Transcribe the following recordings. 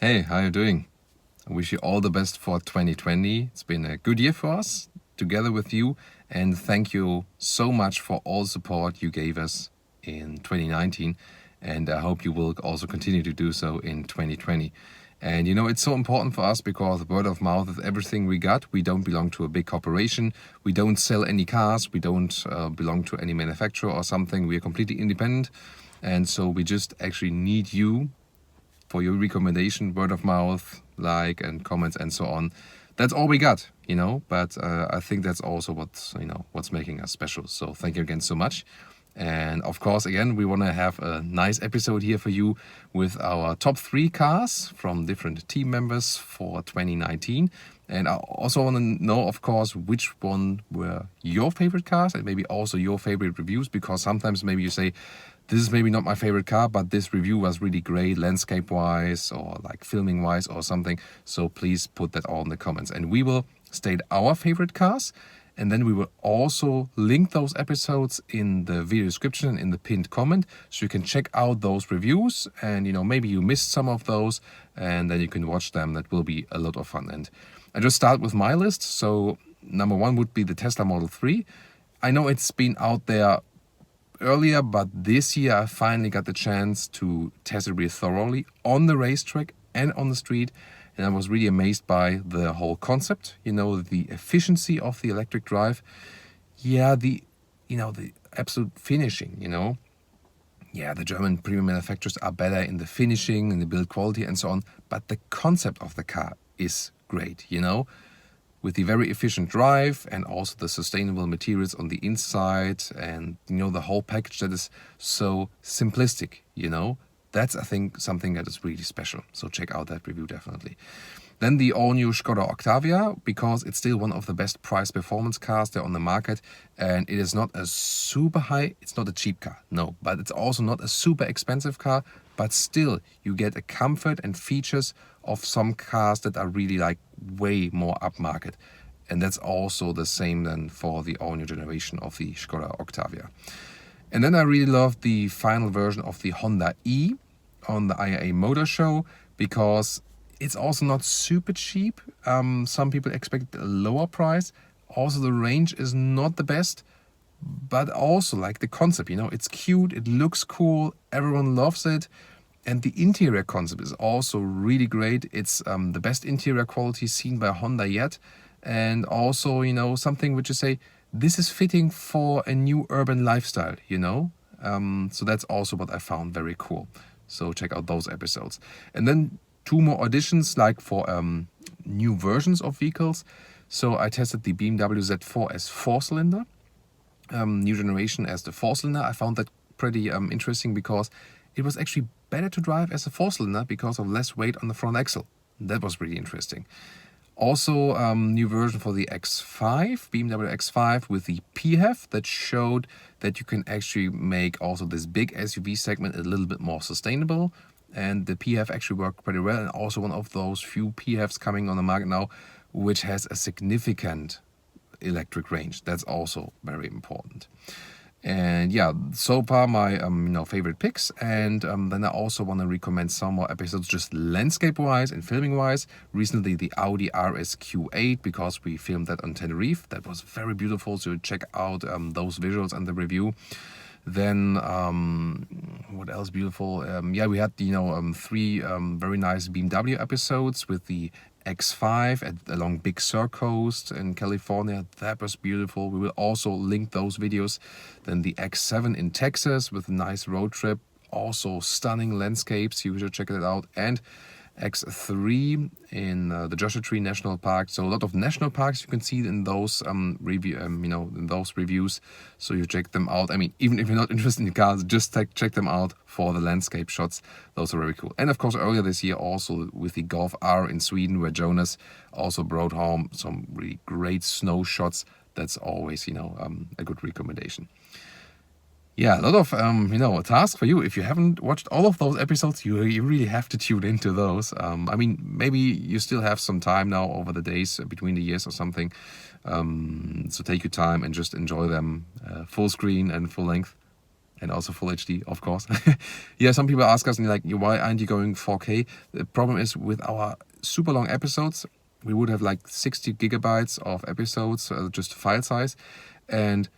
Hey, how you doing? I wish you all the best for 2020. It's been a good year for us together with you, and thank you so much for all the support you gave us in 2019, and I hope you will also continue to do so in 2020. And it's so important for us because word of mouth is everything we got. We don't belong to a big corporation. We don't sell any cars. We don't belong to any manufacturer or something. We are completely independent. And so we just actually need you for your recommendation, word of mouth, like and comments and so on. That's all we got, but I think that's also what's making us special. So thank you again so much. And of course, again, we want to have a nice episode here for you with our top 3 cars from different team members for 2019. And I also want to know, of course, which one were your favorite cars and maybe also your favorite reviews, because sometimes maybe you say, this is maybe not my favorite car, but this review was really great landscape-wise or like filming-wise or something. So please put that all in the comments. And we will state our favorite cars. And then we will also link those episodes in the video description, in the pinned comment. So you can check out those reviews. And, maybe you missed some of those. And then you can watch them. That will be a lot of fun. And I just start with my list. So number 1 would be the Tesla Model 3. I know it's been out there earlier, but this year I finally got the chance to test it really thoroughly on the racetrack and on the street, and I was really amazed by the whole concept. The efficiency of the electric drive. The absolute finishing. The German premium manufacturers are better in the finishing and the build quality and so on, but the concept of the car is great. With the very efficient drive and also the sustainable materials on the inside and, the whole package that is so simplistic, That's, I think, something that is really special. So check out that review definitely. Then the all-new Skoda Octavia, because it's still one of the best price performance cars there on the market. And it is not a super high, it's not a cheap car, no. But it's also not a super expensive car. But still, you get a comfort and features of some cars that are really like way more upmarket. And that's also the same then for the all-new generation of the Skoda Octavia. And then I really love the final version of the Honda E on the IAA Motor Show, because it's also not super cheap. Some people expect a lower price. Also, the range is not the best, but also like the concept, it's cute, it looks cool, everyone loves it. And the interior concept is also really great. It's the best interior quality seen by Honda yet. And also, something which you say, this is fitting for a new urban lifestyle, So that's also what I found very cool. So check out those episodes. And then 2 more additions, like for new versions of vehicles. So I tested the BMW Z4 as 4-cylinder, new generation as the 4-cylinder. I found that pretty interesting because it was actually better to drive as a 4-cylinder because of less weight on the front axle. That was really interesting. Also, new version for the X5, BMW X5 with the PHEV that showed that you can actually make also this big SUV segment a little bit more sustainable. And the PHEV actually worked pretty well, and also one of those few PHEVs coming on the market now, which has a significant electric range. That's also very important. And so far my favorite picks. And then I also want to recommend some more episodes just landscape-wise and filming-wise. Recently the Audi RSQ8, because we filmed that on Tenerife. That was very beautiful, so check out those visuals and the review. Then what else beautiful? We had 3 very nice BMW episodes with the X5 along Big Sur coast in California. That was beautiful. We will also link those videos. Then the X7 in Texas with a nice road trip. Also stunning landscapes. You should check it out. And X3 in the Joshua Tree National Park. So a lot of national parks you can see in those in those reviews. So you check them out. I mean, even if you're not interested in cars, just check them out for the landscape shots. Those are very cool. And of course, earlier this year also with the Golf R in Sweden, where Jonas also brought home some really great snow shots. That's always a good recommendation. A lot of a task for you. If you haven't watched all of those episodes, you really have to tune into those. Maybe you still have some time now over the days between the years or something. So take your time and just enjoy them full screen and full length. and also full HD, of course. Yeah, some people ask us, like, why aren't you going 4K? The problem is with our super long episodes, we would have like 60 gigabytes of episodes, just file size. And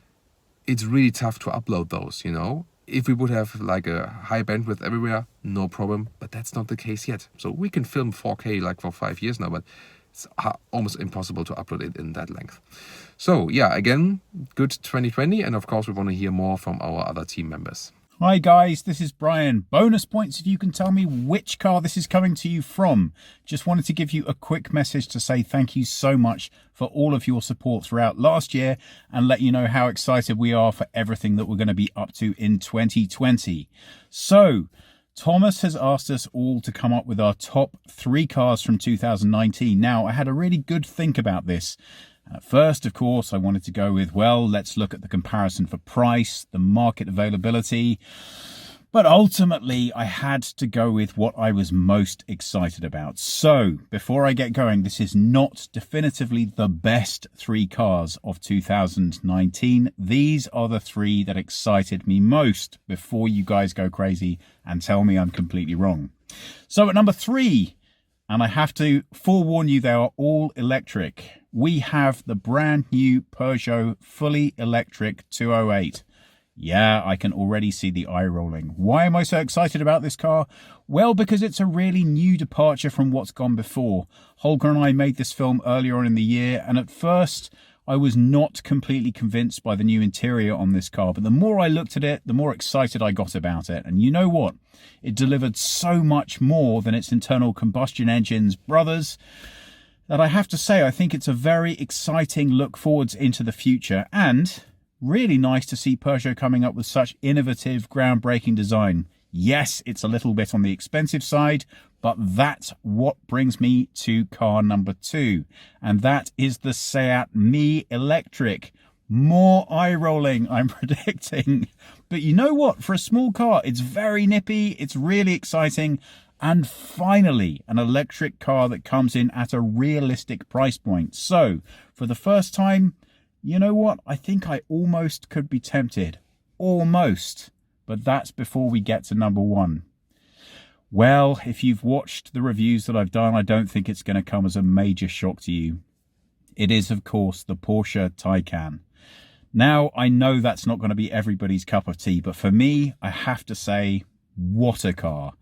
it's really tough to upload those, you know. If we would have like a high bandwidth everywhere, no problem. But that's not the case yet. So we can film 4K like for 5 years now, but it's almost impossible to upload it in that length. So yeah, again, good 2020. And of course, we want to hear more from our other team members. Hi guys, this is Brian. Bonus points if you can tell me which car this is coming to you from. Just wanted to give you a quick message to say thank you so much for all of your support throughout last year and let you know how excited we are for everything that we're going to be up to in 2020. So, Thomas has asked us all to come up with our top 3 cars from 2019. Now, I had a really good think about this. First, of course, I wanted to go with, well, let's look at the comparison for price, the market availability. But ultimately, I had to go with what I was most excited about. So, before I get going, this is not definitively the best 3 cars of 2019. These are the 3 that excited me most before you guys go crazy and tell me I'm completely wrong. So at number 3, and I have to forewarn you, they are all electric. We have the brand new Peugeot fully electric 208. Yeah, I can already see the eye rolling. Why am I so excited about this car? Well, because it's a really new departure from what's gone before. Holger and I made this film earlier on in the year, and at first I was not completely convinced by the new interior on this car, but the more I looked at it, the more excited I got about it. And you know what? It delivered so much more than its internal combustion engine's brothers that I have to say I think it's a very exciting look forwards into the future, and really nice to see Peugeot coming up with such innovative, groundbreaking design. Yes, it's a little bit on the expensive side, but that's what brings me to car number 2, and that is the Seat Me Electric. More eye rolling, I'm predicting. But you know what? For a small car, it's very nippy, it's really exciting. And finally, an electric car that comes in at a realistic price point. So, for the first time, you know what? I think I almost could be tempted. Almost. But that's before we get to number 1. Well, if you've watched the reviews that I've done, I don't think it's going to come as a major shock to you. It is, of course, the Porsche Taycan. Now, I know that's not going to be everybody's cup of tea, but for me, I have to say, what a car.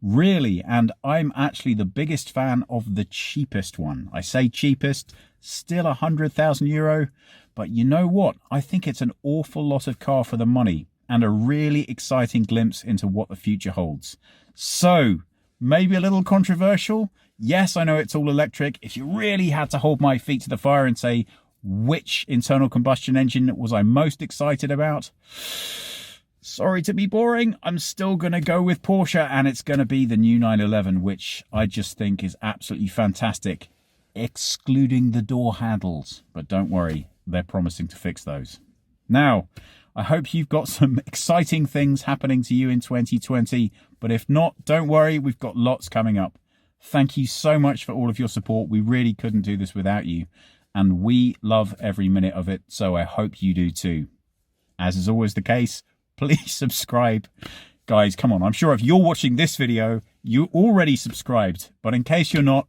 Really, and I'm actually the biggest fan of the cheapest one. I say cheapest, still €100,000, but you know what? I think it's an awful lot of car for the money and a really exciting glimpse into what the future holds. So, maybe a little controversial. Yes, I know it's all electric. If you really had to hold my feet to the fire and say, which internal combustion engine was I most excited about? Sorry to be boring, I'm still going to go with Porsche, and it's going to be the new 911, which I just think is absolutely fantastic, excluding the door handles. But don't worry, they're promising to fix those. Now, I hope you've got some exciting things happening to you in 2020, but if not, don't worry, we've got lots coming up. Thank you so much for all of your support. We really couldn't do this without you, and we love every minute of it, so I hope you do too. As is always the case, please subscribe. Guys, come on. I'm sure if you're watching this video, you already subscribed. But in case you're not,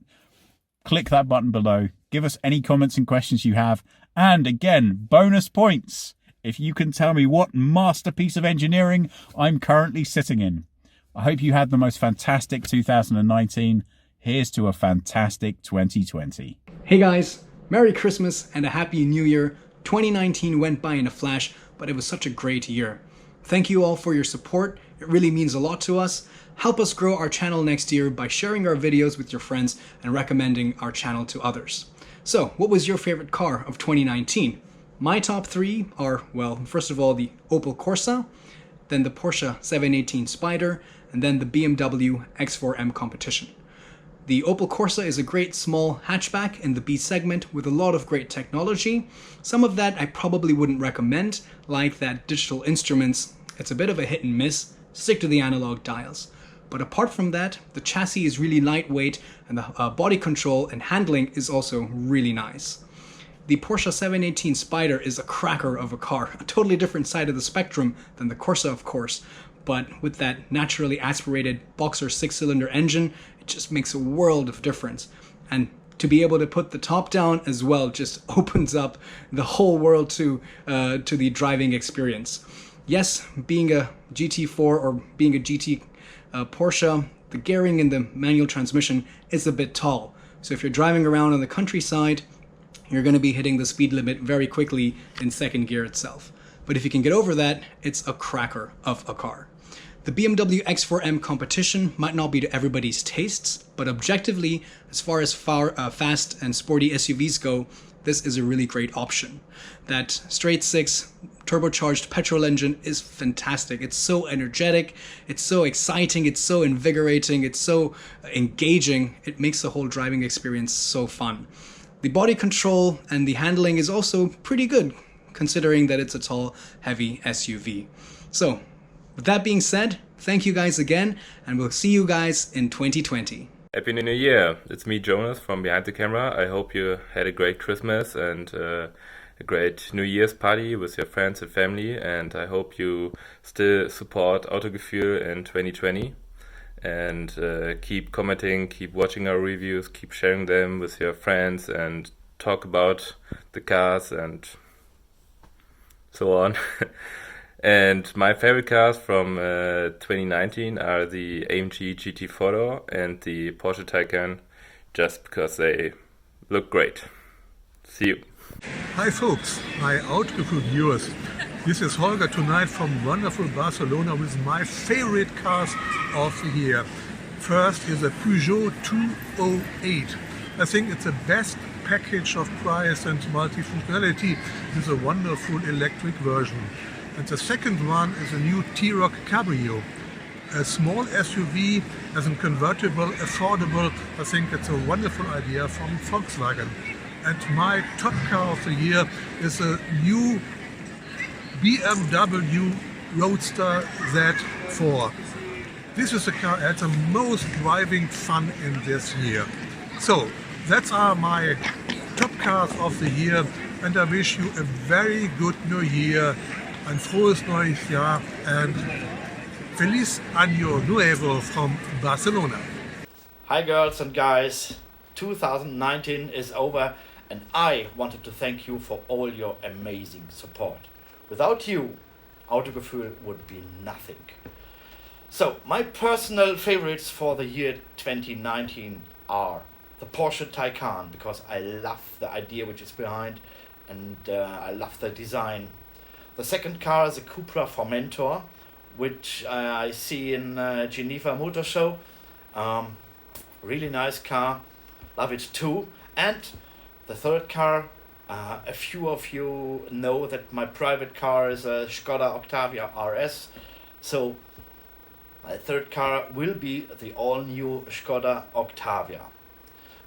click that button below. Give us any comments and questions you have. And again, bonus points if you can tell me what masterpiece of engineering I'm currently sitting in. I hope you had the most fantastic 2019. Here's to a fantastic 2020. Hey guys, Merry Christmas and a Happy New Year. 2019 went by in a flash, but it was such a great year. Thank you all for your support. It really means a lot to us. Help us grow our channel next year by sharing our videos with your friends and recommending our channel to others. So, what was your favorite car of 2019? My top 3 are, well, first of all, the Opel Corsa, then the Porsche 718 Spider, and then the BMW X4M Competition. The Opel Corsa is a great small hatchback in the B segment with a lot of great technology. Some of that I probably wouldn't recommend, like that digital instruments. It's a bit of a hit and miss. Stick to the analog dials. But apart from that, the chassis is really lightweight and the body control and handling is also really nice. The Porsche 718 Spyder is a cracker of a car, a totally different side of the spectrum than the Corsa, of course. But with that naturally aspirated Boxer 6-cylinder engine, it just makes a world of difference. And to be able to put the top down as well just opens up the whole world to the driving experience. Yes, being a GT4 or being a GT Porsche, the gearing in the manual transmission is a bit tall. So if you're driving around on the countryside, you're going to be hitting the speed limit very quickly in second gear itself. But if you can get over that, it's a cracker of a car. The BMW X4M competition might not be to everybody's tastes, but objectively, as far as fast and sporty SUVs go, this is a really great option. That straight six turbocharged petrol engine is fantastic. It's so energetic, it's so exciting, it's so invigorating, it's so engaging. It makes the whole driving experience so fun. The body control and the handling is also pretty good, considering that it's a tall, heavy SUV. So, with that being said, thank you guys again, and we'll see you guys in 2020. Happy New Year! It's me, Jonas, from behind the camera. I hope you had a great Christmas and a great New Year's party with your friends and family, and I hope you still support Autogefühl in 2020 and keep commenting, keep watching our reviews, keep sharing them with your friends and talk about the cars and so on. And my favorite cars from 2019 are the AMG GT 4-door and the Porsche Taycan, just because they look great. See you. Hi folks, my Autogefühl viewers. This is Holger tonight from wonderful Barcelona with my favorite cars of the year. First is a Peugeot 208. I think it's the best package of price and multi-functionality with a wonderful electric version. And the second one is a new T-Roc Cabrio. A small SUV as a convertible, affordable. I think it's a wonderful idea from Volkswagen. And my top car of the year is a new BMW Roadster Z4. This is the car that had the most driving fun in this year. So, that's are my top cars of the year, and I wish you a very good New Year. Ein frohes neues Jahr and Feliz Año Nuevo from Barcelona. Hi girls and guys, 2019 is over and I wanted to thank you for all your amazing support. Without you, Autogefühl would be nothing. So, my personal favorites for the year 2019 are the Porsche Taycan, because I love the idea which is behind and I love the design. The second car is a Cupra Formentor, which I see in Geneva Motor Show. Really nice car, love it too. And the third car, a few of you know that my private car is a Skoda Octavia RS. So my third car will be the all-new Skoda Octavia.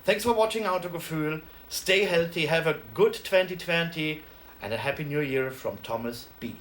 Thanks for watching Autogefühl. Stay healthy, have a good 2020 and a happy new year from Thomas B.